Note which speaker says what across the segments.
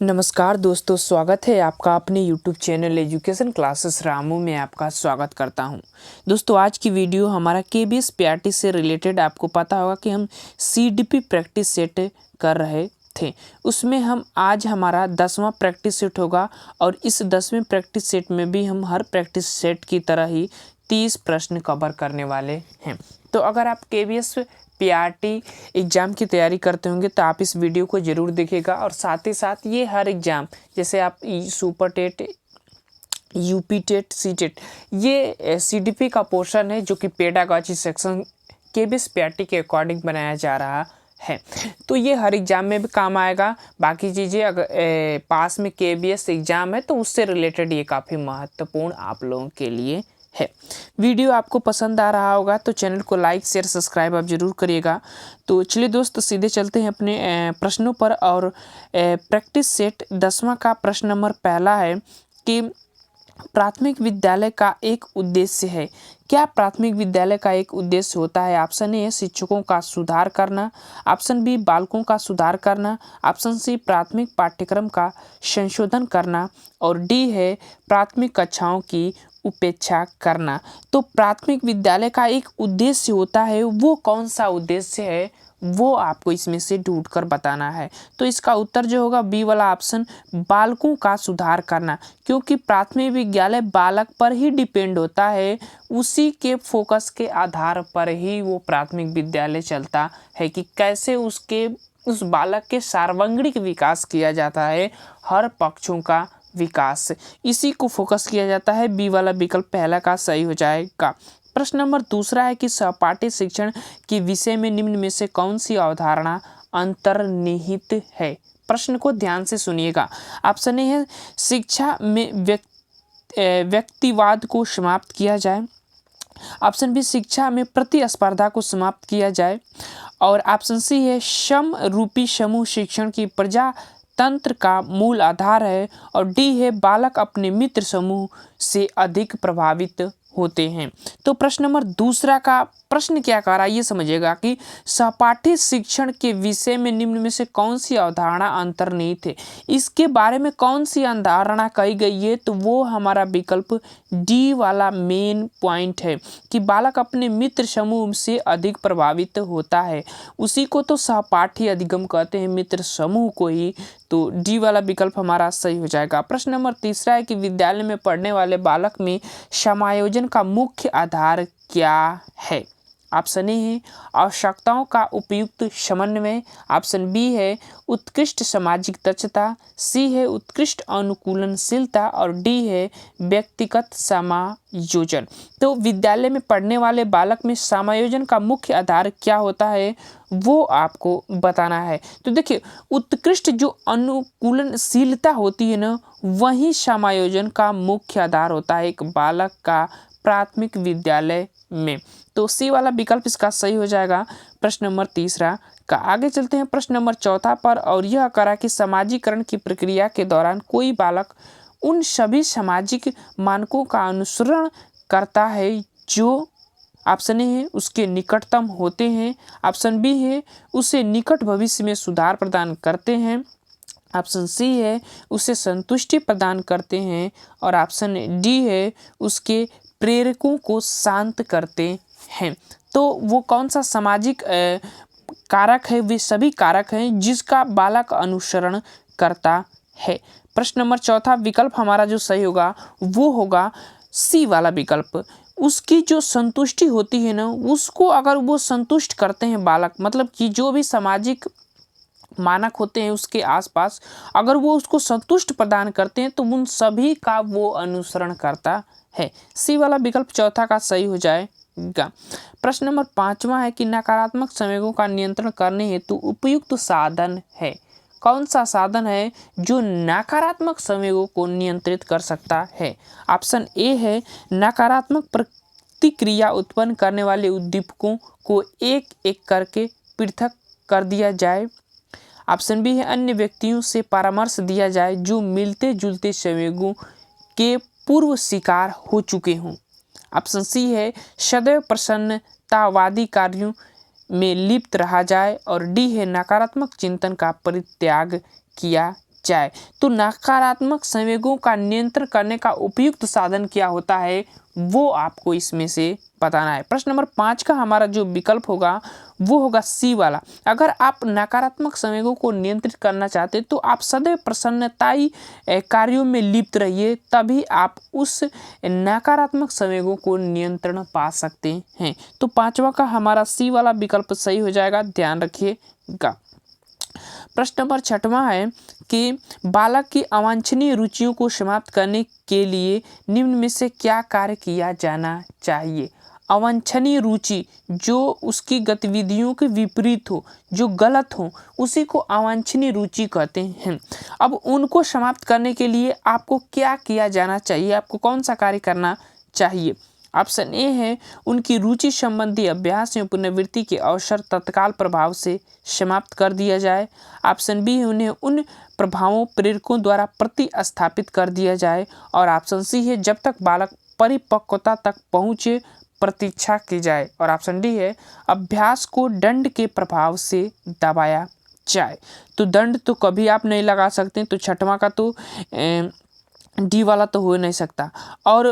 Speaker 1: नमस्कार दोस्तों, स्वागत है आपका अपने YouTube channel education classes Ramu में आपका स्वागत करता हूं। दोस्तों, आज की वीडियो हमारा KBS PRT से रिलेटेड। आपको पता होगा कि हम CDP प्रैक्टिस सेट कर रहे थे। उसमें हम आज हमारा 10वां प्रैक्टिस सेट होगा और इस 10वें प्रैक्टिस सेट में भी हम हर प्रैक्टिस सेट की तरह ही 30 प्रश्न कवर करने वाले हैं। तो अगर आप KBS PRT एग्ज़ाम की तैयारी करते होंगे तो आप इस वीडियो को ज़रूर देखिएगा। और साथ ही साथ ये हर एग्ज़ाम, जैसे आप super TET, UP TET, C TET, ये CDP का पोर्शन है जो कि पेडागॉजी सेक्शन KBS PRT के अकॉर्डिंग बनाया जा रहा है। तो ये हर एग्ज़ाम में भी काम आएगा। बाकी चीज़ें अगर पास में KBS एग्ज़ाम है तो उससे रिलेटेड ये काफ़ी महत्वपूर्ण आप लोगों के लिए है। वीडियो आपको पसंद आ रहा होगा तो चैनल को लाइक, शेयर, सब्सक्राइब आप ज़रूर करिएगा। तो चलिए दोस्त, सीधे चलते हैं अपने प्रश्नों पर। और प्रैक्टिस सेट 10वां का प्रश्न नंबर पहला है कि प्राथमिक विद्यालय का एक उद्देश्य है। क्या प्राथमिक विद्यालय का एक उद्देश्य होता है? ऑप्शन ए, शिक्षकों का सुधार करना। ऑप्शन बी, बालकों का सुधार करना। ऑप्शन सी, प्राथमिक पाठ्यक्रम का संशोधन करना। और डी है, प्राथमिक कक्षाओं की उपेक्षा करना। तो प्राथमिक विद्यालय का एक उद्देश्य होता है, वो कौन सा उद्देश्य है वो आपको इसमें से ढूंढ कर बताना है। तो इसका उत्तर जो होगा बी वाला ऑप्शन, बालकों का सुधार करना। क्योंकि प्राथमिक विद्यालय बालक पर ही डिपेंड होता है, उसी के फोकस के आधार पर ही वो प्राथमिक विद्यालय चलता है कि कैसे उस बालक के सर्वांगीण विकास किया जाता है, हर पक्षों का विकास, इसी को फोकस किया जाता है। बी वाला विकल्प पहला का सही हो जाएगा। प्रश्न नंबर दूसरा है कि सहपाठी शिक्षण के विषय में निम्न में से कौन सी अवधारणा अंतर्निहित है? प्रश्न को ध्यान से सुनिएगा। ऑप्शन ए है, शिक्षा में व्यक्तिवाद को समाप्त किया जाए। ऑप्शन बी, शिक्षा में प्रतिस्पर्धा को समाप्त किया जाए। और ऑप्शन सी है, सम रूपी समूह शिक्षण की प्रजातंत्र का मूल आधार है। और डी है, बालक अपने मित्र समूह से अधिक प्रभावित होते हैं। तो प्रश्न नंबर दूसरा का प्रश्न क्या कह रहा है ये समझिएगा कि सहपाठी शिक्षण के विषय में निम्न में से कौन सी अवधारणा अंतर्निहित है। इसके बारे में कौन सी अवधारणा कही गई है, तो वो हमारा विकल्प डी वाला मेन पॉइंट है कि बालक अपने मित्र समूह से अधिक प्रभावित होता है। उसी को तो सहपाठी अधिगम कहते हैं, मित्र समूह को ही। तो डी वाला विकल्प हमारा सही हो जाएगा। प्रश्न नंबर तीसरा है कि विद्यालय में पढ़ने वाले बालक में समायोजन का मुख्य आधार क्या है? ऑप्शन ए है, आवश्यकताओं का उपयुक्त समन्वय। ऑप्शन बी है, उत्कृष्ट सामाजिक दक्षता। सी है, उत्कृष्ट अनुकूलनशीलता। और डी है, व्यक्तिगत समायोजन। तो विद्यालय में पढ़ने वाले बालक में समायोजन का मुख्य आधार क्या होता है वो आपको बताना है। तो देखिए, उत्कृष्ट जो अनुकूलनशीलता होती है ना, वही समायोजन का मुख्य आधार होता है एक बालक का प्राथमिक विद्यालय में। तो सी वाला विकल्प इसका सही हो जाएगा प्रश्न नंबर तीसरा का। आगे चलते हैं प्रश्न नंबर चौथा पर। और यह करा कि समाजीकरण की प्रक्रिया के दौरान कोई बालक उन सभी सामाजिक मानकों का अनुसरण करता है जो, ऑप्शन ए है, उसके निकटतम होते हैं। ऑप्शन बी है, उसे निकट भविष्य में सुधार प्रदान करते हैं। ऑप्शन सी है, उसे संतुष्टि प्रदान करते हैं। और ऑप्शन डी है, उसके प्रेरकों को शांत करते हैं। तो वो कौन सा सामाजिक कारक है? वे सभी कारक हैं जिसका बालक अनुसरण करता है। प्रश्न नंबर चौथा विकल्प हमारा जो सही होगा वो होगा सी वाला विकल्प। उसकी जो संतुष्टि होती है ना, उसको अगर वो संतुष्ट करते हैं बालक, मतलब कि जो भी सामाजिक मानक होते हैं उसके आसपास, अगर वो उसको संतुष्ट प्रदान करते हैं तो उन सभी का वो अनुसरण करता है। सी वाला विकल्प चौथा का सही हो जाएगा। प्रश्न नंबर पांचवा है कि नकारात्मक संवेगों का नियंत्रण करने हेतु उपयुक्त साधन है। कौन सा साधन है जो नकारात्मक संवेगों को नियंत्रित कर सकता है? ऑप्शन ए है, नकारात्मक प्रतिक्रिया उत्पन्न करने वाले उद्दीपकों को एक एक करके पृथक कर दिया जाए। ऑप्शन बी है, अन्य व्यक्तियों से परामर्श दिया जाए जो मिलते जुलते संवेगों के पूर्व शिकार हो चुके हों। ऑप्शन सी है, सदैव प्रसन्नतावादी कार्यों में लिप्त रहा जाए। और डी है, नकारात्मक चिंतन का परित्याग किया जाए। तो नकारात्मक संवेगों का नियंत्रण करने का उपयुक्त साधन क्या होता है, वो आपको इसमें से बताना है। प्रश्न नंबर 5 का हमारा जो विकल्प होगा वो होगा सी वाला। अगर आप नकारात्मक संवेगों को नियंत्रित करना चाहते हैं तो आप सदैव प्रसन्नताई कार्यों में लिप्त रहिए, तभी आप उस नकारात्मक संवेगों को नियंत्रण पा सकते हैं। तो 5वां का हमारा सी वाला विकल्प सही हो जाएगा, ध्यान रखिएगा। प्रश्न नंबर 6वां है कि बालक की अवांछनीय रुचियों को समाप्त करने के लिए निम्न में से क्या कार्य किया जाना चाहिए। अवांछनीय रुचि जो उसकी गतिविधियों के विपरीत हो, जो गलत हो, उसी को अवांछनीय रुचि कहते हैं। अब उनको समाप्त करने के लिए आपको क्या किया जाना चाहिए, आपको कौन सा कार्य करना चाहिए। ऑप्शन ए है उनकी रुचि संबंधी अभ्यास एवं पुनरावृत्ति के अवसर तत्काल प्रभाव से समाप्त कर दिया जाए। ऑप्शन बी है उन्हें उन प्रभावों प्रेरकों द्वारा प्रतिस्थापित कर दिया जाए। और ऑप्शन सी है जब तक बालक परिपक्वता तक पहुँचे प्रतीक्षा की जाए। और ऑप्शन डी है अभ्यास को दंड के प्रभाव से दबाया जाए। तो दंड तो कभी आप नहीं लगा सकते, तो 6वां का तो डी वाला तो हो नहीं सकता। और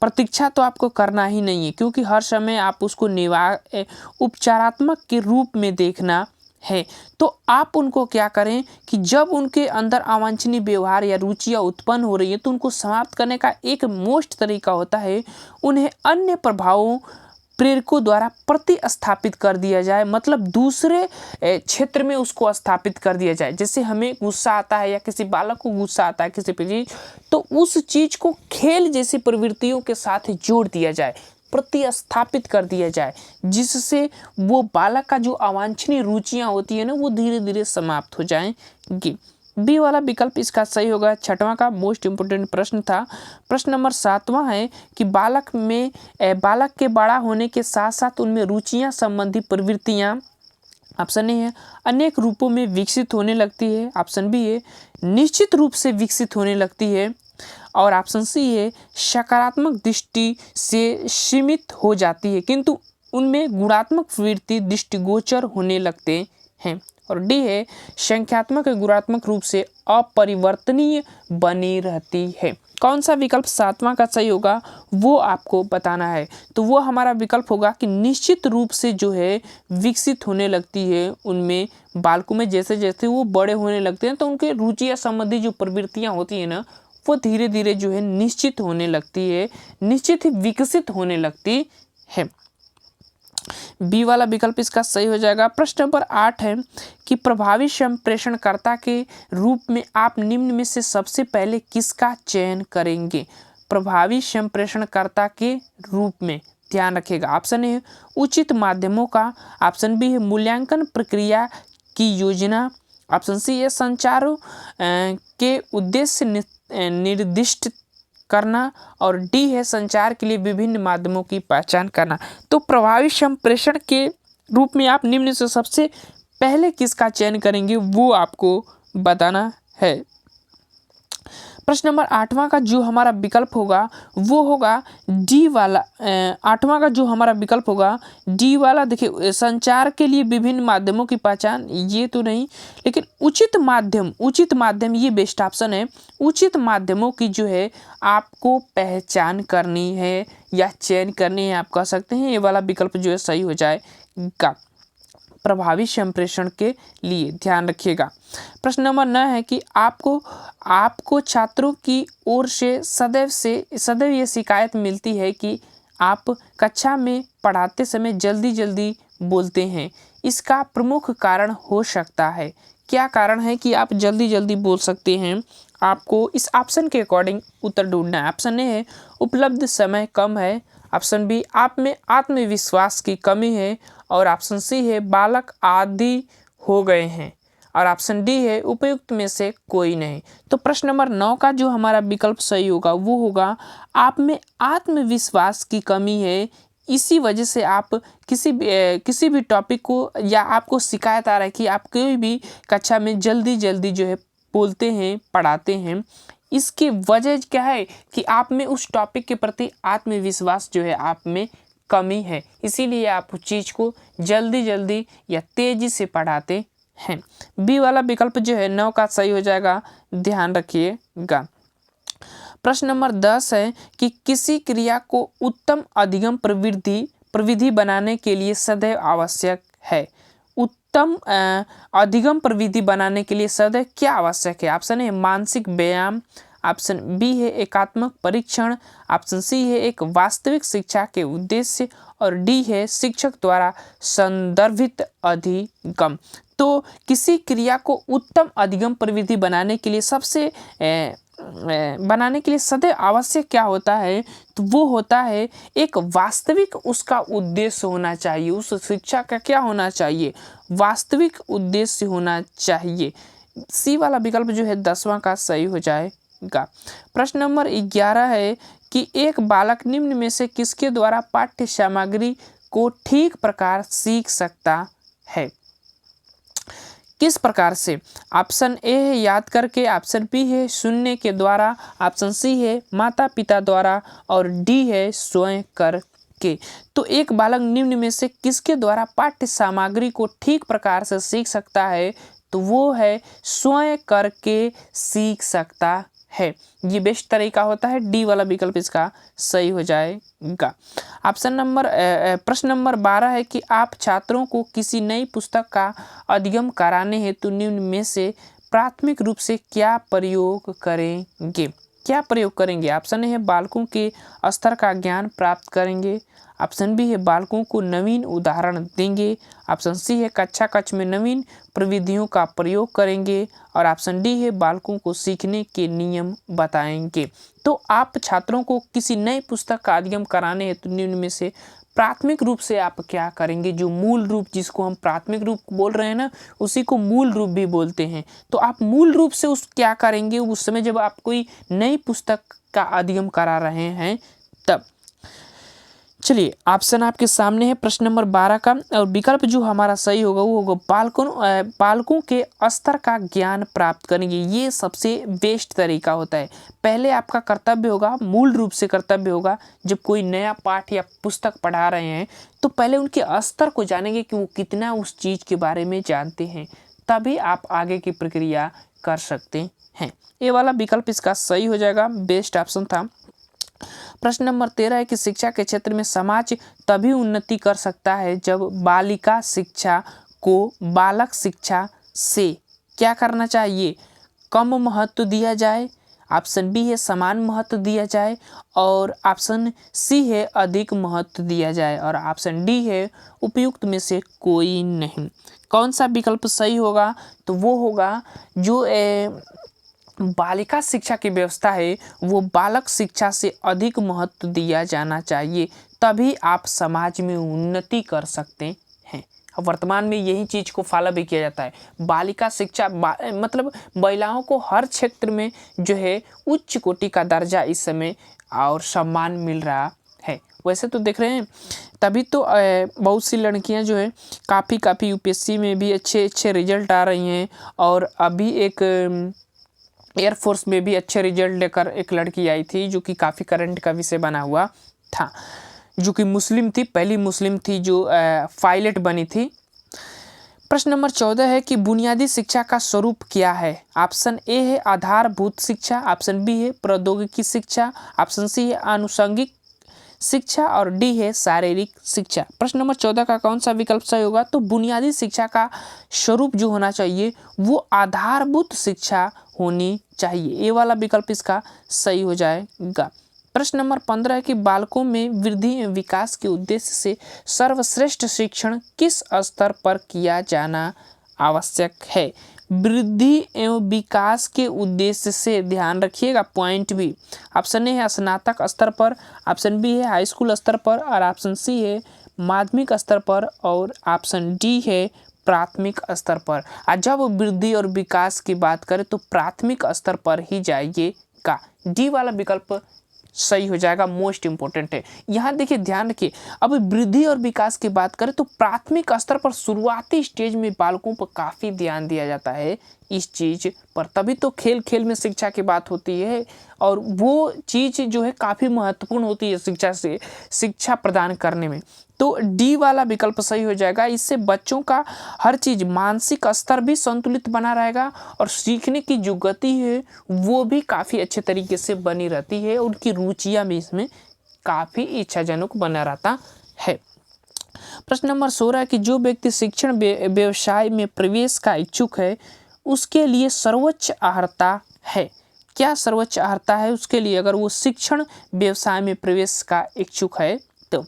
Speaker 1: प्रतीक्षा तो आपको करना ही नहीं है, क्योंकि हर समय आप उसको उपचारात्मक के रूप में देखना है। तो आप उनको क्या करें कि जब उनके अंदर अवांछनीय व्यवहार या रुचियाँ उत्पन्न हो रही है तो उनको समाप्त करने का एक मोस्ट तरीका होता है उन्हें अन्य प्रभावों प्रेरकों द्वारा प्रतिस्थापित कर दिया जाए, मतलब दूसरे क्षेत्र में उसको स्थापित कर दिया जाए। जैसे हमें गुस्सा आता है या किसी बालक को गुस्सा आता है किसी पे चीज, तो उस चीज को खेल जैसी प्रवृत्तियों के साथ जोड़ दिया जाए, प्रतिस्थापित कर दिया जाए, जिससे वो बालक का जो अवांछनीय रुचियां होती है ना वो धीरे धीरे समाप्त हो जाएंगी। बी वाला विकल्प इसका सही होगा। 6वां का मोस्ट इम्पोर्टेंट प्रश्न था। प्रश्न नंबर 7वां है कि बालक के बड़ा होने के साथ साथ उनमें रुचियां संबंधी प्रवृत्तियां, ऑप्शन ए है अनेक रूपों में विकसित होने लगती है। ऑप्शन बी है निश्चित रूप से विकसित होने लगती है। और ऑप्शन सी है सकारात्मक दृष्टि से सीमित हो जाती है किंतु उनमें गुणात्मक प्रवृत्ति दृष्टिगोचर होने लगते हैं। और डी है संख्यात्मक और गुणात्मक रूप से अपरिवर्तनीय बनी रहती है। कौन सा विकल्प 7वां का सही होगा वो आपको बताना है। तो वो हमारा विकल्प होगा कि निश्चित रूप से जो है विकसित होने लगती है उनमें, बालकों में जैसे जैसे वो बड़े होने लगते हैं तो उनके रुचियाँ संबंधी जो प्रवृत्तियाँ होती है ना वो धीरे धीरे जो है निश्चित होने लगती है, निश्चित ही विकसित होने लगती है। बी वाला विकल्प इसका सही हो जाएगा। प्रश्न नंबर 8 है कि प्रभावी संप्रेषणकर्ता के रूप में आप निम्न में से सबसे पहले किसका चयन करेंगे। प्रभावी संप्रेषणकर्ता के रूप में ध्यान रखिएगा। ऑप्शन ए उचित माध्यमों का, ऑप्शन बी है मूल्यांकन प्रक्रिया की योजना, ऑप्शन सी है संचारों के उद्देश्य निर्दिष्ट करना, और डी है संचार के लिए विभिन्न माध्यमों की पहचान करना। तो प्रभावी संप्रेषण के रूप में आप निम्न से सबसे पहले किसका चयन करेंगे वो आपको बताना है। प्रश्न नंबर 8वां का जो हमारा विकल्प होगा वो होगा डी वाला। 8वां का जो हमारा विकल्प होगा डी वाला। देखिए संचार के लिए विभिन्न माध्यमों की पहचान, ये तो नहीं, लेकिन उचित माध्यम ये बेस्ट ऑप्शन है। उचित माध्यमों की जो है आपको पहचान करनी है या चयन करनी है, आप कह सकते हैं। ये वाला विकल्प जो है सही हो जाएगा प्रभावी संप्रेषण के लिए, ध्यान रखिएगा। प्रश्न नंबर 9 है कि आपको छात्रों की ओर से सदैव ये शिकायत मिलती है कि आप कक्षा में पढ़ाते समय जल्दी बोलते हैं। इसका प्रमुख कारण हो सकता है। क्या कारण है कि आप जल्दी बोल सकते हैं? आपको इस ऑप्शन के अकॉर्डिंग उत्तर ढूंढना है। ऑप्शन ए है उपलब्ध समय कम है, ऑप्शन बी आप में आत्मविश्वास की कमी है, और ऑप्शन सी है बालक आदी हो गए हैं, और ऑप्शन डी है उपयुक्त में से कोई नहीं। तो प्रश्न नंबर 9 का जो हमारा विकल्प सही होगा वो होगा आप में आत्मविश्वास की कमी है, इसी वजह से आप किसी भी टॉपिक को, या आपको शिकायत आ रहा है कि आप कोई भी कक्षा में जल्दी जो है बोलते हैं, पढ़ाते हैं। इसकी वजह क्या है कि आप में उस टॉपिक के प्रति आत्मविश्वास जो है आप में कमी है, इसीलिए आप उस चीज़ को जल्दी या तेज़ी से पढ़ाते हैं। बी वाला विकल्प जो है 9 का सही हो जाएगा, ध्यान रखिएगा। प्रश्न नंबर 10 है कि किसी क्रिया को उत्तम अधिगम प्रविधि बनाने के लिए सदैव आवश्यक है। उत्तम अधिगम प्रविधि बनाने के लिए सदैव क्या आवश्यक है? ऑप्शन ए मानसिक व्यायाम, ऑप्शन बी है एकात्मक परीक्षण, ऑप्शन सी है एक वास्तविक शिक्षा के उद्देश्य, और डी है शिक्षक द्वारा संदर्भित अधिगम। तो किसी क्रिया को उत्तम अधिगम प्रविधि बनाने के लिए सदैव आवश्यक क्या होता है? तो वो होता है एक वास्तविक उसका उद्देश्य होना चाहिए। उस शिक्षा का क्या होना चाहिए? वास्तविक उद्देश्य होना चाहिए। सी वाला विकल्प जो है 10वां का सही हो जाएगा। प्रश्न नंबर 11 है कि एक बालक निम्न में से किसके द्वारा पाठ्य सामग्री को ठीक प्रकार सीख सकता है? किस प्रकार से? ऑप्शन ए है याद करके, ऑप्शन बी है सुनने के द्वारा, ऑप्शन सी है माता पिता द्वारा, और डी है स्वयं करके। तो एक बालक निम्न में से किसके द्वारा पाठ्य सामग्री को ठीक प्रकार से सीख सकता है? तो वो है स्वयं करके सीख सकता है। ये बेस्ट तरीका होता है। डी वाला विकल्प इसका सही हो जाएगा। प्रश्न नंबर 12 है कि आप छात्रों को किसी नई पुस्तक का अधिगम कराने हेतु निम्न में से प्राथमिक रूप से क्या प्रयोग करेंगे? क्या प्रयोग करेंगे? ऑप्शन ए है बालकों के स्तर का ज्ञान प्राप्त करेंगे, ऑप्शन बी है बालकों को नवीन उदाहरण देंगे, ऑप्शन सी है कक्षा कक्ष में नवीन प्रविधियों का प्रयोग करेंगे, और ऑप्शन डी है बालकों को सीखने के नियम बताएंगे। तो आप छात्रों को किसी नई पुस्तक का अधिगम कराने हेतु निम्न में से प्राथमिक रूप से आप क्या करेंगे? जो मूल रूप, जिसको हम प्राथमिक रूप बोल रहे हैं ना, उसी को मूल रूप भी बोलते हैं। तो आप मूल रूप से उस क्या करेंगे उस समय जब आप कोई नई पुस्तक का अधिगम करा रहे हैं तब। चलिए ऑप्शन आपके सामने है प्रश्न नंबर 12 का, और विकल्प जो हमारा सही होगा वो होगा बालकों के स्तर का ज्ञान प्राप्त करेंगे। ये सबसे बेस्ट तरीका होता है। पहले आपका कर्तव्य होगा, मूल रूप से कर्तव्य होगा, जब कोई नया पाठ या पुस्तक पढ़ा रहे हैं तो पहले उनके स्तर को जानेंगे कि वो कितना उस चीज़ के बारे में जानते हैं, तभी आप आगे की प्रक्रिया कर सकते हैं। ये वाला विकल्प इसका सही हो जाएगा, बेस्ट ऑप्शन था। प्रश्न नंबर 13 है कि शिक्षा के क्षेत्र में समाज तभी उन्नति कर सकता है जब बालिका शिक्षा को बालक शिक्षा से क्या करना चाहिए? कम महत्व दिया जाए, ऑप्शन बी है समान महत्व दिया जाए, और ऑप्शन सी है अधिक महत्व दिया जाए, और ऑप्शन डी है उपयुक्त में से कोई नहीं। कौन सा विकल्प सही होगा? तो वो होगा जो बालिका शिक्षा की व्यवस्था है वो बालक शिक्षा से अधिक महत्व दिया जाना चाहिए, तभी आप समाज में उन्नति कर सकते हैं। वर्तमान में यही चीज़ को फॉलो भी किया जाता है। बालिका शिक्षा मतलब महिलाओं को हर क्षेत्र में जो है उच्च कोटि का दर्जा इस समय और सम्मान मिल रहा है। वैसे तो देख रहे हैं तभी तो बहुत सी लड़कियां जो है काफ़ी यूपीएससी में भी अच्छे रिजल्ट आ रही हैं, और अभी एक एयरफोर्स में भी अच्छे रिजल्ट लेकर एक लड़की आई थी जो कि काफ़ी करंट का विषय बना हुआ था, जो कि मुस्लिम थी, पहली मुस्लिम थी जो पायलट बनी थी। प्रश्न नंबर 14 है कि बुनियादी शिक्षा का स्वरूप क्या है? ऑप्शन ए है आधारभूत शिक्षा, ऑप्शन बी है प्रौद्योगिकी शिक्षा, ऑप्शन सी है आनुषंगिक शिक्षा, और डी है शारीरिक शिक्षा। प्रश्न नंबर 14 का कौन सा विकल्प सही होगा? तो बुनियादी शिक्षा का स्वरूप जो होना चाहिए वो आधारभूत शिक्षा होनी चाहिए। ये वाला विकल्प इसका सही हो जाएगा। प्रश्न नंबर 15 है कि बालकों में वृद्धि एवं विकास के उद्देश्य से सर्वश्रेष्ठ शिक्षण किस स्तर पर किया जाना आवश्यक है? वृद्धि एवं विकास के उद्देश्य से ध्यान रखिएगा पॉइंट भी। ऑप्शन ए है स्नातक स्तर पर, ऑप्शन बी है हाई स्कूल स्तर पर, और ऑप्शन सी है माध्यमिक स्तर पर, और ऑप्शन डी है प्राथमिक स्तर पर। जब वृद्धि और विकास की बात करें तो प्राथमिक स्तर पर ही जाइएगा। डी वाला विकल्प सही हो जाएगा, मोस्ट इंपॉर्टेंट है। यहाँ देखिए ध्यान रखिए, अब वृद्धि और विकास की बात करें तो प्राथमिक स्तर पर शुरुआती स्टेज में बालकों पर काफ़ी ध्यान दिया जाता है। इस चीज़ पर, तभी तो खेल खेल में शिक्षा की बात होती है और वो चीज़ जो है काफ़ी महत्वपूर्ण होती है शिक्षा प्रदान करने में। तो डी वाला विकल्प सही हो जाएगा। इससे बच्चों का हर चीज़ मानसिक स्तर भी संतुलित बना रहेगा और सीखने की जो गति है वो भी काफ़ी अच्छे तरीके से बनी रहती है, उनकी रुचियाँ भी इसमें काफ़ी इच्छाजनक बना रहता है। प्रश्न नंबर 16 कि जो व्यक्ति शिक्षण व्यवसाय में प्रवेश का इच्छुक है उसके लिए सर्वोच्च अर्हता है। क्या सर्वोच्च अर्हता है उसके लिए अगर वो शिक्षण व्यवसाय में प्रवेश का इच्छुक है? तो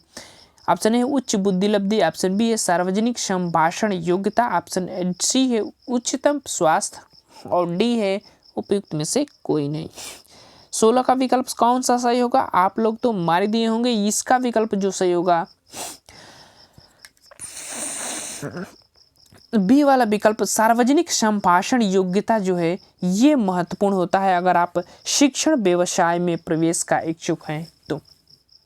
Speaker 1: ऑप्शन है उच्च बुद्धिलब्धि, ऑप्शन बी है सार्वजनिक संभाषण योग्यता, ऑप्शन सी है उच्चतम स्वास्थ्य और डी है उपयुक्त में से कोई नहीं। 16 का विकल्प कौन सा सही होगा? आप लोग तो मार दिए होंगे। इसका विकल्प जो सही होगा बी वाला विकल्प सार्वजनिक संभाषण योग्यता जो है ये महत्वपूर्ण होता है अगर आप शिक्षण व्यवसाय में प्रवेश का इच्छुक हैं तो।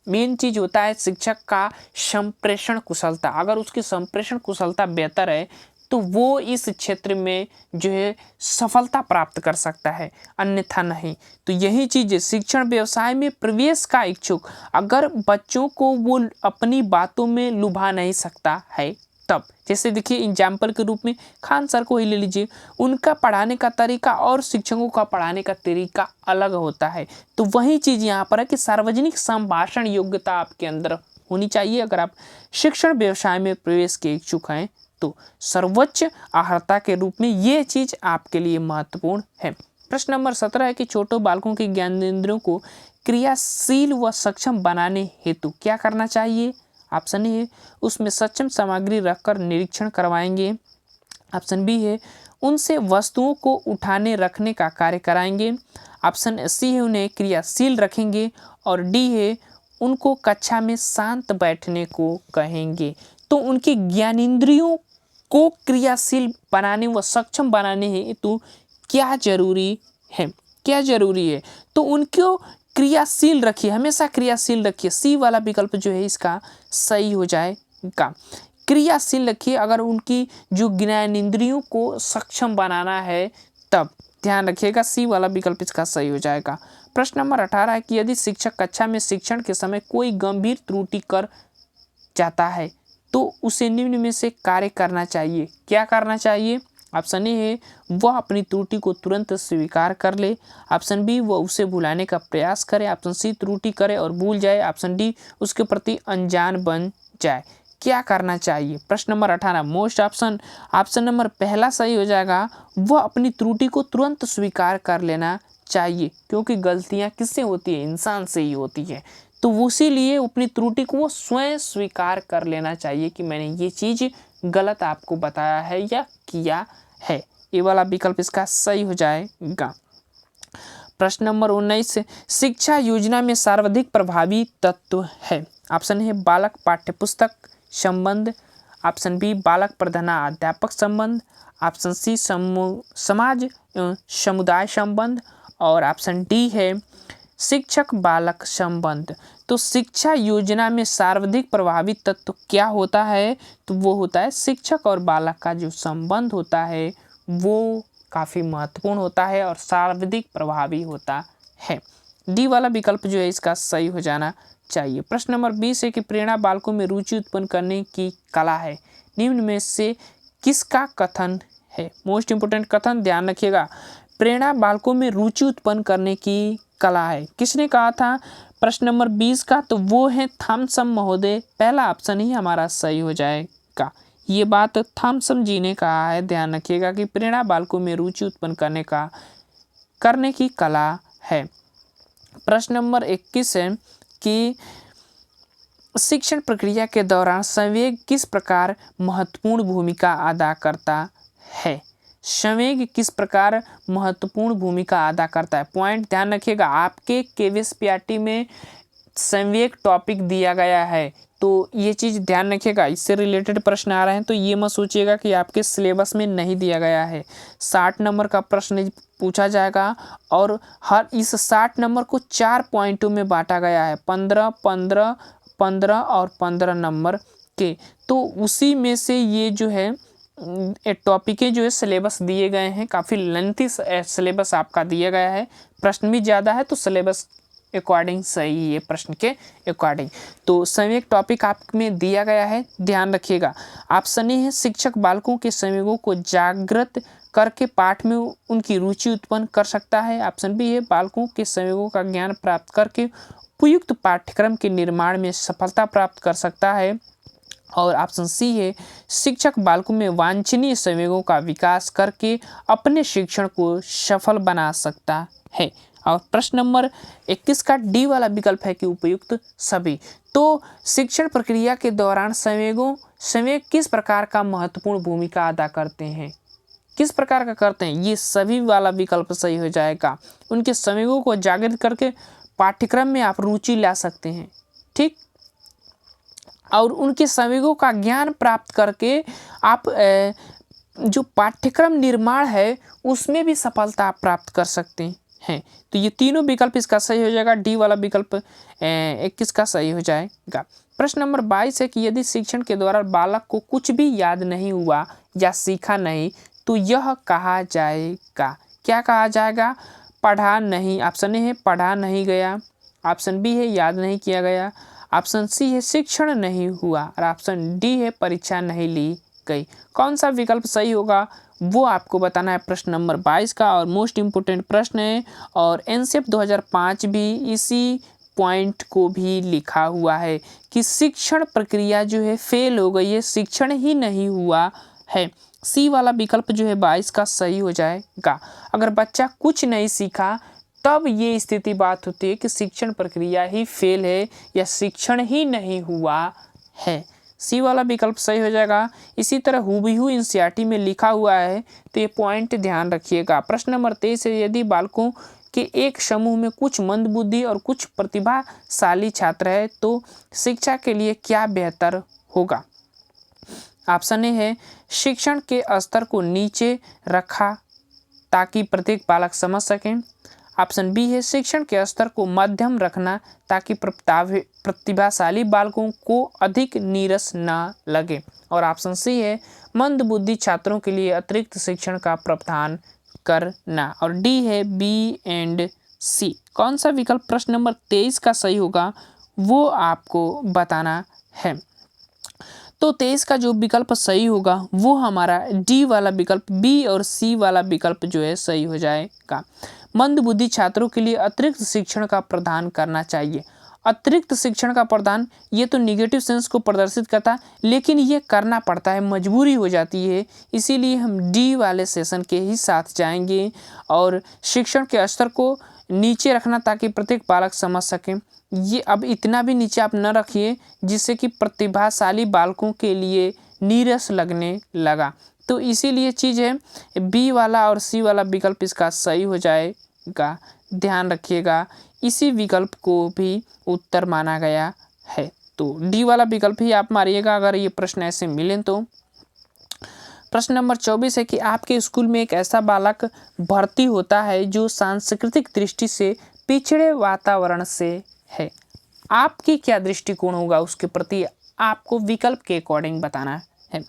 Speaker 1: मेन चीज होता है शिक्षक का संप्रेषण कुशलता, अगर उसकी संप्रेषण कुशलता बेहतर है तो वो इस क्षेत्र में जो है सफलता प्राप्त कर सकता है, अन्यथा नहीं। तो यही चीज़ शिक्षण व्यवसाय में प्रवेश का इच्छुक अगर बच्चों को वो अपनी बातों में लुभा नहीं सकता है तब, जैसे देखिए एग्जाम्पल के रूप में खान सर को ही ले लीजिए, उनका पढ़ाने का तरीका और शिक्षकों का पढ़ाने का तरीका अलग होता है। तो वही चीज़ यहाँ पर है कि सार्वजनिक संभाषण योग्यता आपके अंदर होनी चाहिए अगर आप शिक्षण व्यवसाय में प्रवेश के इच्छुक हैं तो सर्वोच्च अर्हता के रूप में ये चीज़ आपके लिए महत्वपूर्ण है। प्रश्न नंबर 17 है कि छोटे बालकों के ज्ञानेंद्रियों को क्रियाशील व सक्षम बनाने हेतु क्या करना चाहिए? ऑप्शन ए है उसमें सक्षम सामग्री रखकर निरीक्षण करवाएंगे, ऑप्शन बी है उनसे वस्तुओं को उठाने रखने का कार्य कराएंगे, ऑप्शन सी है उन्हें क्रियाशील रखेंगे और डी है उनको कक्षा में शांत बैठने को कहेंगे। तो उनके ज्ञानेंद्रियों को क्रियाशील बनाने व सक्षम बनाने हेतु क्या जरूरी है? क्या जरूरी है? तो उनको क्रियाशील रखिए, हमेशा क्रियाशील रखिए। सी वाला विकल्प जो है इसका सही हो जाएगा। क्रियाशील रखिए अगर उनकी जो ज्ञानेंद्रियों को सक्षम बनाना है तब ध्यान रखिएगा, सी वाला विकल्प इसका सही हो जाएगा। प्रश्न नंबर 18 है कि यदि शिक्षक कक्षा में शिक्षण के समय कोई गंभीर त्रुटि कर जाता है तो उसे निम्न में से कार्य करना चाहिए। क्या करना चाहिए? ऑप्शन ए है वह अपनी त्रुटि को तुरंत स्वीकार कर ले, ऑप्शन बी वह उसे भुलाने का प्रयास करे, ऑप्शन सी त्रुटि करे और भूल जाए, ऑप्शन डी उसके प्रति अनजान बन जाए। क्या करना चाहिए? प्रश्न नंबर 18 मोस्ट ऑप्शन नंबर पहला सही हो जाएगा, वह अपनी त्रुटि को तुरंत स्वीकार कर लेना चाहिए क्योंकि गलतियां किससे होती है? इंसान से ही होती है। तो उसी लिए अपनी त्रुटि को वो स्वयं स्वीकार कर लेना चाहिए कि मैंने ये चीज़ गलत आपको बताया है या किया है। ये वाला विकल्प इसका सही हो जाएगा। प्रश्न नंबर 19 शिक्षा योजना में सर्वाधिक प्रभावी तत्व है। ऑप्शन है बालक पाठ्यपुस्तक संबंध, ऑप्शन बी बालक प्रधानाध्यापक संबंध, ऑप्शन सी समाज एवं समुदाय संबंध और ऑप्शन डी है शिक्षक बालक संबंध। तो शिक्षा योजना में सर्वाधिक प्रभावी तत्व क्या होता है? तो वो होता है शिक्षक और बालक का जो संबंध होता है वो काफ़ी महत्वपूर्ण होता है और सर्वाधिक प्रभावी होता है। डी वाला विकल्प जो है इसका सही हो जाना चाहिए। प्रश्न नंबर 20 है कि प्रेरणा बालकों में रुचि उत्पन्न करने की कला है, निम्न में से किसका कथन है? मोस्ट इंपोर्टेंट कथन ध्यान रखिएगा, प्रेरणा बालकों में रुचि उत्पन्न करने की कला है। किसने कहा था प्रश्न नंबर 20 का? तो वो है थॉमसन महोदय। पहला ऑप्शन ही हमारा सही हो जाएगा। ये बात थॉमसन जी ने कहा है, ध्यान रखिएगा कि प्रेरणा बालकों में रुचि उत्पन्न करने की कला है। प्रश्न नंबर 21 है कि शिक्षण प्रक्रिया के दौरान संवेग किस प्रकार महत्वपूर्ण भूमिका अदा करता है? संवेग किस प्रकार महत्वपूर्ण भूमिका अदा करता है? पॉइंट ध्यान रखिएगा, आपके केवीएसपीआरटी में संवेग टॉपिक दिया गया है तो ये चीज़ ध्यान रखिएगा। इससे रिलेटेड प्रश्न आ रहे हैं तो ये मत सोचिएगा कि आपके सिलेबस में नहीं दिया गया है। 60 नंबर का प्रश्न पूछा जाएगा और हर इस 60 नंबर को 4 पॉइंटों में बांटा गया है, 15, 15 और 15 नंबर के। तो उसी में से ये जो है टॉपिकें जो है सिलेबस दिए गए हैं, काफ़ी लेंथी सिलेबस आपका दिया गया है, प्रश्न भी ज़्यादा है तो सिलेबस अकॉर्डिंग सही है, प्रश्न के अकॉर्डिंग। तो संवेग टॉपिक आप में दिया गया है, ध्यान रखिएगा। ऑप्शन ए है शिक्षक बालकों के संवेगों को जागृत करके पाठ में उनकी रुचि उत्पन्न कर सकता है। ऑप्शन बी है बालकों के संवेगों का ज्ञान प्राप्त करके उपयुक्त पाठ्यक्रम के निर्माण में सफलता प्राप्त कर सकता है। और ऑप्शन सी है शिक्षक बालकों में वांछनीय संवेगों का विकास करके अपने शिक्षण को सफल बना सकता है। और प्रश्न नंबर 21 का डी वाला विकल्प है कि उपयुक्त सभी। तो शिक्षण प्रक्रिया के दौरान संवेग किस प्रकार का महत्वपूर्ण भूमिका अदा करते हैं, किस प्रकार का करते हैं, ये सभी वाला विकल्प सही हो जाएगा। उनके संवेगों को जागृत करके पाठ्यक्रम में आप रुचि ला सकते हैं, ठीक, और उनके संवेगों का ज्ञान प्राप्त करके आप जो पाठ्यक्रम निर्माण है उसमें भी सफलता प्राप्त कर सकते हैं। तो ये तीनों विकल्प इसका सही हो जाएगा, डी वाला विकल्प 21 का सही हो जाएगा। प्रश्न नंबर 22 है कि यदि शिक्षण के दौरान बालक को कुछ भी याद नहीं हुआ या सीखा नहीं तो यह कहा जाएगा, क्या कहा जाएगा, पढ़ा नहीं। ऑप्शन ए है पढ़ा नहीं गया, ऑप्शन बी है याद नहीं किया गया, ऑप्शन सी है शिक्षण नहीं हुआ और ऑप्शन डी है परीक्षा नहीं ली गई। कौन सा विकल्प सही होगा वो आपको बताना है प्रश्न नंबर 22 का, और मोस्ट इम्पोर्टेंट प्रश्न है। और एनसीएफ 2005 भी इसी पॉइंट को भी लिखा हुआ है कि शिक्षण प्रक्रिया जो है फेल हो गई है, शिक्षण ही नहीं हुआ है। सी वाला विकल्प जो है 22 का सही हो जाएगा। अगर बच्चा कुछ नहीं सीखा तब ये स्थिति बात होती है कि शिक्षण प्रक्रिया ही फेल है या शिक्षण ही नहीं हुआ है। सी वाला विकल्प सही हो जाएगा। इसी तरह हूबहू एनसीईआरटी में लिखा हुआ है तो ये पॉइंट ध्यान रखिएगा। प्रश्न नंबर 23 है यदि बालकों के एक समूह में कुछ मंदबुद्धि और कुछ प्रतिभाशाली छात्र है तो शिक्षा के लिए क्या बेहतर होगा। ऑप्शन ए है शिक्षण के स्तर को नीचे रखा ताकि प्रत्येक बालक समझ सकें। ऑप्शन बी है शिक्षण के स्तर को मध्यम रखना ताकि प्रतिभाशाली बालकों को अधिक नीरस न लगे। और ऑप्शन सी है मंदबुद्धि छात्रों के लिए अतिरिक्त शिक्षण का प्रावधान करना। और डी है बी एंड सी। कौन सा विकल्प प्रश्न नंबर 23 का सही होगा वो आपको बताना है। तो 23 का जो विकल्प सही होगा वो हमारा डी वाला विकल्प, बी और सी वाला विकल्प जो है सही हो जाएगा। मंदबुद्धि छात्रों के लिए अतिरिक्त शिक्षण का प्रदान करना चाहिए। अतिरिक्त शिक्षण का प्रदान ये तो निगेटिव सेंस को प्रदर्शित करता है, लेकिन ये करना पड़ता है, मजबूरी हो जाती है, इसीलिए हम डी वाले सेशन के ही साथ जाएंगे। और शिक्षण के स्तर को नीचे रखना ताकि प्रत्येक बालक समझ सकें, ये अब इतना भी नीचे आप न रखिए जिससे कि प्रतिभाशाली बालकों के लिए नीरस लगने लगा। तो इसीलिए चीज़ है बी वाला और सी वाला विकल्प इसका सही हो जाएगा, ध्यान रखिएगा। इसी विकल्प को भी उत्तर माना गया है, तो डी वाला विकल्प ही आप मारिएगा अगर ये प्रश्न ऐसे मिलें तो। प्रश्न नंबर 24 है कि आपके स्कूल में एक ऐसा बालक भर्ती होता है जो सांस्कृतिक दृष्टि से पिछड़े वातावरण से है, आपकी क्या दृष्टिकोण होगा उसके प्रति, आपको विकल्प के अकॉर्डिंग बताना है।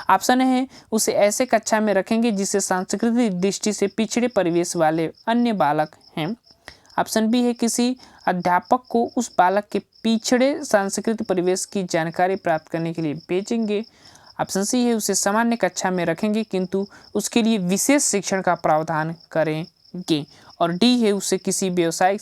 Speaker 1: ऑप्शन है उसे ऐसे कक्षा में रखेंगे जिसे सांस्कृतिक दृष्टि से पिछड़े परिवेश वाले अन्य बालक हैं। ऑप्शन बी है किसी अध्यापक को उस बालक के पिछड़े सांस्कृतिक परिवेश की जानकारी प्राप्त करने के लिए भेजेंगे। ऑप्शन सी है उसे सामान्य कक्षा में रखेंगे किंतु उसके लिए विशेष शिक्षण का प्रावधान करेंगे। और डी है उसे किसी व्यावसायिक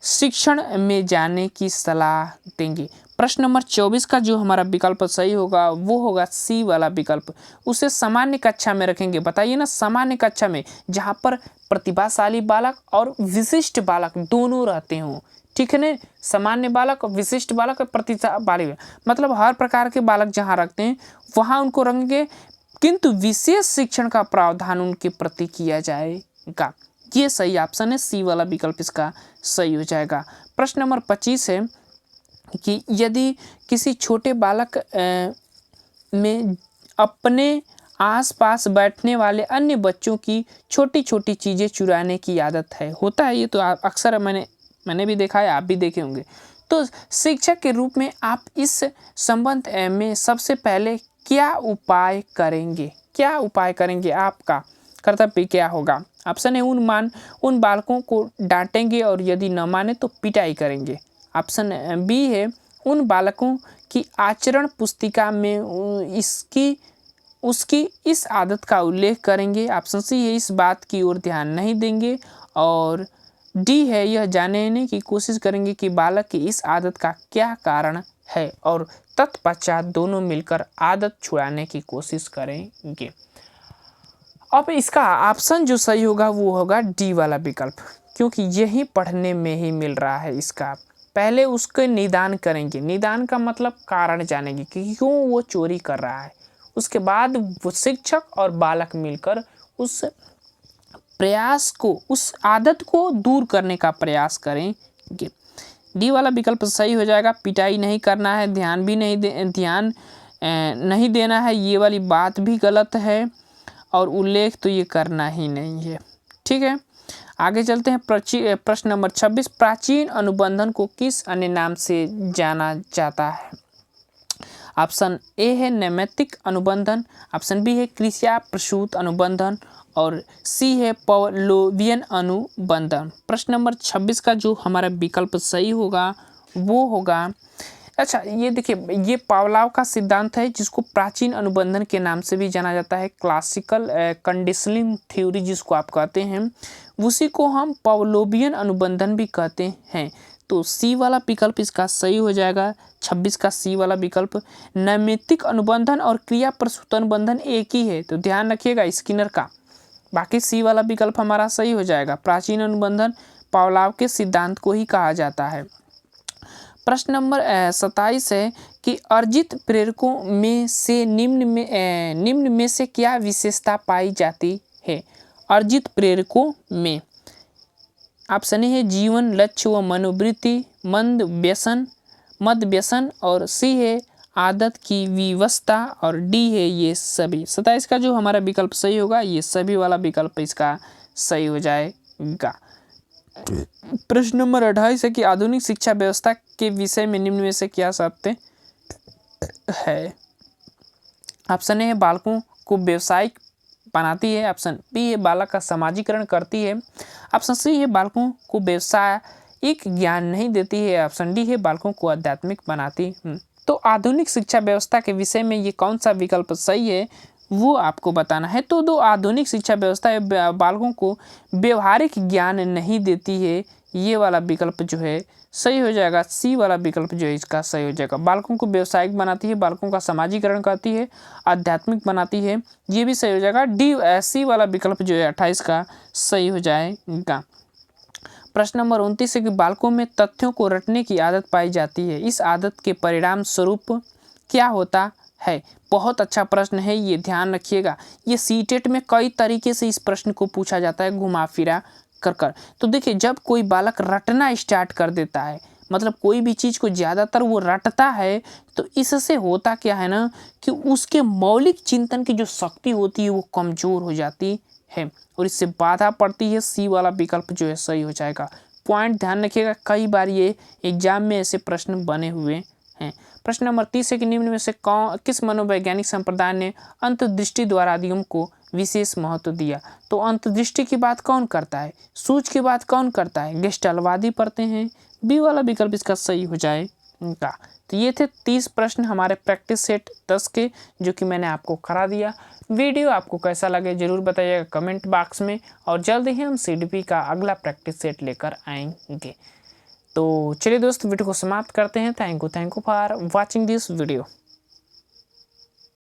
Speaker 1: शिक्षण में जाने की सलाह देंगे। प्रश्न नंबर 24 का जो हमारा विकल्प सही होगा वो होगा सी वाला विकल्प, उसे सामान्य कक्षा में रखेंगे। बताइए ना, सामान्य कक्षा में जहाँ पर प्रतिभाशाली बालक और विशिष्ट बालक दोनों रहते हों, ठीक है ना, सामान्य बालक और विशिष्ट बालक और प्रतिभाशाली, मतलब हर प्रकार के बालक जहाँ रखते हैं वहाँ उनको रखेंगे किंतु विशेष शिक्षण का प्रावधान उनके प्रति किया जाएगा। ये सही ऑप्शन है, सी वाला विकल्प इसका सही हो जाएगा। प्रश्न नंबर 25 है कि यदि किसी छोटे बालक में अपने आसपास बैठने वाले अन्य बच्चों की छोटी छोटी चीज़ें चुराने की आदत है, होता है ये तो अक्सर मैंने भी देखा है, आप भी देखे होंगे। तो शिक्षक के रूप में आप इस संबंध में सबसे पहले क्या उपाय करेंगे? क्या उपाय करेंगे? आपका कर्तव्य क्या होगा? ऑप्शन ए उन बालकों को डांटेंगे और यदि न माने तो पिटाई करेंगे। ऑप्शन बी है उन बालकों की आचरण पुस्तिका में उसकी इस आदत का उल्लेख करेंगे। ऑप्शन सी है इस बात की ओर ध्यान नहीं देंगे। और डी है यह जानने की कोशिश करेंगे कि बालक की इस आदत का क्या कारण है और तत्पश्चात दोनों मिलकर आदत छुड़ाने की कोशिश करेंगे। अब इसका ऑप्शन जो सही होगा वो होगा डी वाला विकल्प, क्योंकि यही पढ़ने में ही मिल रहा है इसका। पहले उसके निदान करेंगे, निदान का मतलब कारण जानेंगे कि क्यों वो चोरी कर रहा है। उसके बाद वो शिक्षक और बालक मिलकर उस प्रयास को, उस आदत को दूर करने का प्रयास करेंगे। डी वाला विकल्प सही हो जाएगा। पिटाई नहीं करना है, ध्यान नहीं देना है, ये वाली बात भी गलत है और उल्लेख तो ये करना ही नहीं है। ठीक है, आगे चलते हैं। प्रश्न नंबर 26, प्राचीन अनुबंधन को किस अन्य नाम से जाना जाता है? ऑप्शन ए है नैमित्तिक अनुबंधन, ऑप्शन बी है क्रिया प्रसूत अनुबंधन और सी है पवलोवियन अनुबंधन। प्रश्न नंबर 26 का जो हमारा विकल्प सही होगा वो होगा, अच्छा ये देखिए, ये पावलाव का सिद्धांत है जिसको प्राचीन अनुबंधन के नाम से भी जाना जाता है। क्लासिकल कंडीशनिंग थ्योरी जिसको आप कहते हैं, उसी को हम पावलोवियन अनुबंधन भी कहते हैं। तो सी वाला विकल्प इसका सही हो जाएगा। 26 का सी वाला विकल्प। नैमित्तिक अनुबंधन और क्रिया प्रसूत अनुबंधन एक ही है, तो ध्यान रखिएगा स्किनर का। बाकी सी वाला विकल्प हमारा सही हो जाएगा। प्राचीन अनुबंधन पावलाव के सिद्धांत को ही कहा जाता है। प्रश्न नंबर 27 है कि अर्जित प्रेरकों में से निम्न में से क्या विशेषता पाई जाती है? अर्जित प्रेरकों में ऑप्शन है जीवन लक्ष्य व मनोवृत्ति, मद व्यसन और सी है आदत की विवस्था और डी है ये सभी। 27 का जो हमारा विकल्प सही होगा ये सभी वाला विकल्प इसका सही हो जाएगा। प्रश्न नंबर 28 है कि आधुनिक शिक्षा व्यवस्था के विषय में निम्न में से क्या सत्य है? ऑप्शन ए है बालकों को व्यवसायिक बनाती है, ऑप्शन बी है बालक का समाजीकरण करती है, ऑप्शन सी है बालकों को व्यवसायिक ज्ञान नहीं देती है, ऑप्शन डी है बालकों को आध्यात्मिक बनाती है। तो आधुनिक शिक्षा व्यवस्था के विषय में ये कौन सा विकल्प सही है वो आपको बताना है। तो दो आधुनिक शिक्षा व्यवस्था बालकों को व्यवहारिक ज्ञान नहीं देती है, ये वाला विकल्प जो है सही हो जाएगा। सी वाला विकल्प जो है इसका सही हो जाएगा। बालकों को व्यवसायिक बनाती है, बालकों का समाजीकरण करती है, आध्यात्मिक बनाती है, ये भी सही हो जाएगा। डी सी वाला विकल्प जो है 28 का सही हो जाएगा। प्रश्न नंबर 29 है कि बालकों में तथ्यों को रटने की आदत पाई जाती है, इस आदत के परिणाम स्वरूप क्या होता है? बहुत अच्छा प्रश्न है, ये ध्यान रखिएगा। ये सीटेट में कई तरीके से इस प्रश्न को पूछा जाता है, घुमा फिरा कर। तो देखिए, जब कोई बालक रटना स्टार्ट कर देता है, मतलब कोई भी चीज़ को ज़्यादातर वो रटता है, तो इससे होता क्या है ना कि उसके मौलिक चिंतन की जो शक्ति होती है वो कमज़ोर हो जाती है और इससे बाधा पड़ती है। सी वाला विकल्प जो है सही हो जाएगा। पॉइंट ध्यान रखिएगा, कई बार ये एग्जाम में ऐसे प्रश्न बने हुए हैं। प्रश्न नंबर 30 है कि निम्न में से किस मनोवैज्ञानिक संप्रदाय ने अंतर्दृष्टि द्वारादियों को विशेष महत्व दिया? तो अंतर्दृष्टि की बात कौन करता है? सूझ की बात कौन करता है? गेस्टाल्टवादी पढ़ते हैं। बी वाला विकल्प इसका सही हो जाएगा। तो ये थे 30 प्रश्न हमारे प्रैक्टिस सेट 10 के, जो कि मैंने आपको करा दिया। वीडियो आपको कैसा लगे जरूर बताइएगा कमेंट बॉक्स में, और जल्द ही हम CDP का अगला प्रैक्टिस सेट लेकर आएंगे। तो चलिए दोस्त, वीडियो को समाप्त करते हैं। Thank you for watching this video.